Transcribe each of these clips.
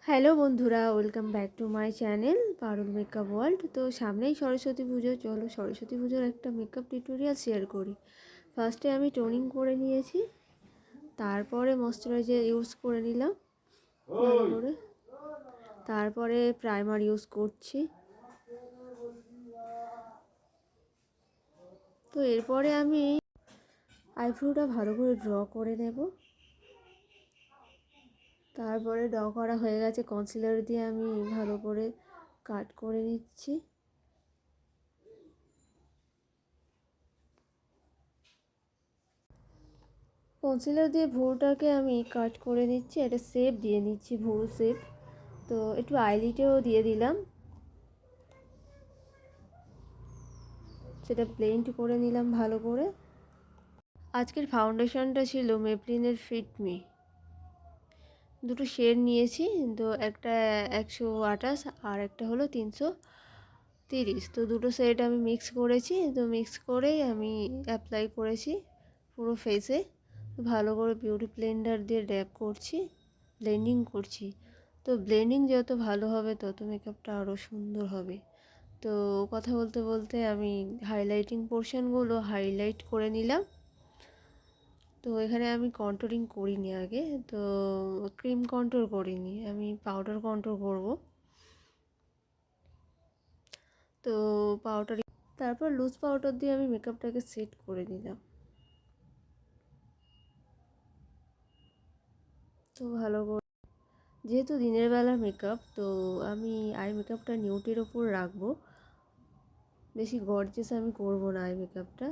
Hello বন্ধুরা, welcome back to my channel Parul makeup world. তো সামনেই সরস্বতী পুজো, চলো সরস্বতী পুজোর একটা মেকআপ টিউটোরিয়াল শেয়ার করি। ফার্স্টে আমি টোনিং করে নিয়েছি, তারপরে ময়শ্চারাইজার ইউজ করে নিলাম ভালো করে, তারপরে প্রাইমার ইউজ করছি। তো এরপরে আমি আইব্রোটা ভালো করে ড্র করে নেব। তারপরে ড্র করা হয়ে গেছে, কনসিলার দিয়ে আমি ভালো করে কাট করে নিচ্ছি। কনসিলার দিয়ে ভুরুটাকে আমি কাট করে নিচ্ছি, একটা শেপ দিয়ে নিচ্ছি, ভুরু শেপ। তো একটু আইলিটেও দিয়ে দিলাম, সেটা ব্লেন্ড করে নিলাম ভালো করে। আজকের ফাউন্ডেশনটা ছিল মেবলিনের ফিট মি, দুটো শেড নিয়েছি। তো একটা 128 আর একটা হলো 330। তো দুটো শেড আমি মিক্স করেছি। তো মিক্স করেই আমি অ্যাপ্লাই করেছি পুরো ফেসে। ভালো করে বিউটি ব্লেন্ডার দিয়ে ড্যাব করছি, ব্লেন্ডিং করছি। তো ব্লেন্ডিং যত ভালো হবে তত মেকআপটা আরও সুন্দর হবে। তো কথা বলতে বলতে আমি হাইলাইটিং পোর্শনগুলো হাইলাইট করে নিলাম। তো এখানে আমি কন্ট্রোলিং করিনি আগে, তো ক্রিম কন্ট্রোল করিনি, আমি পাউডার কন্ট্রোল করব। তো পাউডার, তারপর লুজ পাউডার দিয়ে আমি মেকআপটাকে সেট করে নিলাম। তো ভালো করে, যেহেতু দিনের বেলা মেকআপ, তো আমি আই মেকআপটা নিউটের ওপর রাখবো, বেশি গর্জিয়াস আমি করব না আই মেকআপটা।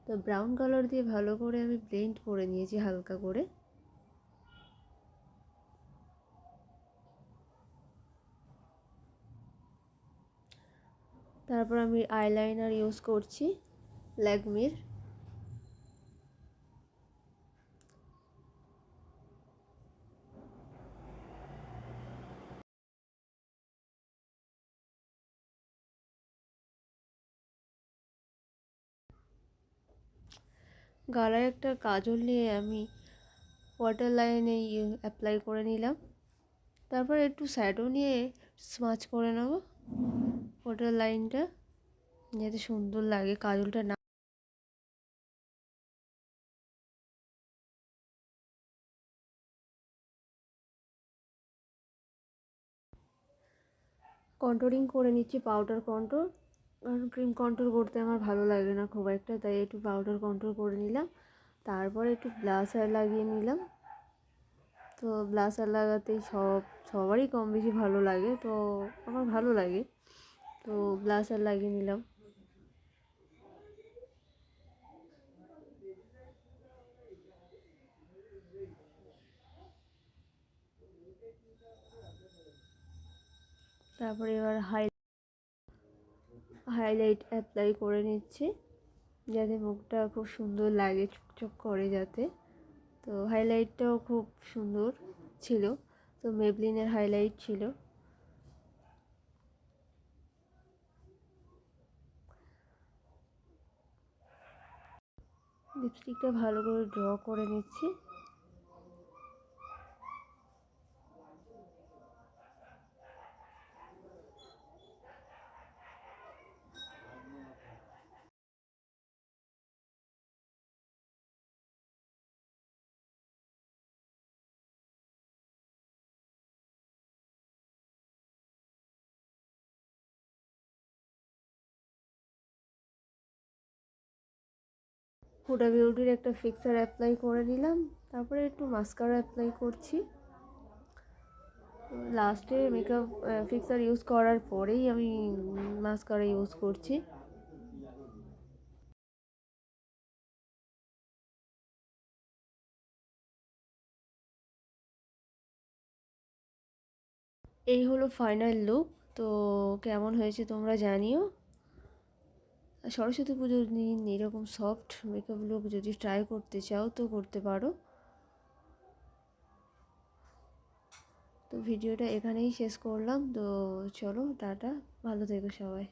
তো ব্রাউন কালার দিয়ে ভালো করে আমি ব্লেন্ড করে নিয়েছি হালকা করে। তারপর আমি আইলাইনার ইউজ করছি ল্যাকমির। গালায় একটা কাজল নিয়ে আমি ওয়াটার লাইনে অ্যাপ্লাই করে নিলাম। তারপর একটু শ্যাডো নিয়ে স্মাচ করে নেব ওয়াটার লাইনটা, যাতে সুন্দর লাগে কাজলটা না। কন্ট্রোলিং করে নিচ্ছি, পাউডার কন্ট্রোল, কারণ ক্রিম কন্ট্রোল করতে আমার ভালো লাগে না খুব একটা, তাই একটু পাউডার কন্ট্রোল করে নিলাম। তারপরে একটু ব্লাশার লাগিয়ে নিলাম। তো ব্লাশার লাগাতেই সবারই কম বেশি ভালো লাগে, তো আমার ভালো লাগে, তো ব্লাশার লাগিয়ে নিলাম। তারপরে এবার হাইলাইট অ্যাপ্লাই করে নিচ্ছি, যাতে মুখটা খুব সুন্দর লাগে, চকচক করে যাতে। তো হাইলাইটটাও খুব সুন্দর ছিল, তো মেবলিনের হাইলাইট ছিল। লিপস্টিকটা ভালো করে ড্র করে নিচ্ছি। হুডা বিউটির একটা ফিক্সার অ্যাপ্লাই করে নিলাম। তারপরে একটু মাস্কারা অ্যাপ্লাই করছি। লাস্টে মেকআপ ফিক্সার ইউজ করার পরেই আমি মাস্কারা ইউজ করছি। এই হলো ফাইনাল লুক। তো কেমন হয়েছে তোমরা জানিও। সরস্বতী পুজোর দিন এরকম সফট মেকআপ লুক যদি ট্রাই করতে চাও তো করতে পারো। তো ভিডিওটা এখানেই শেষ করলাম। তো চলো টাটা, ভালো থেকো সবাই।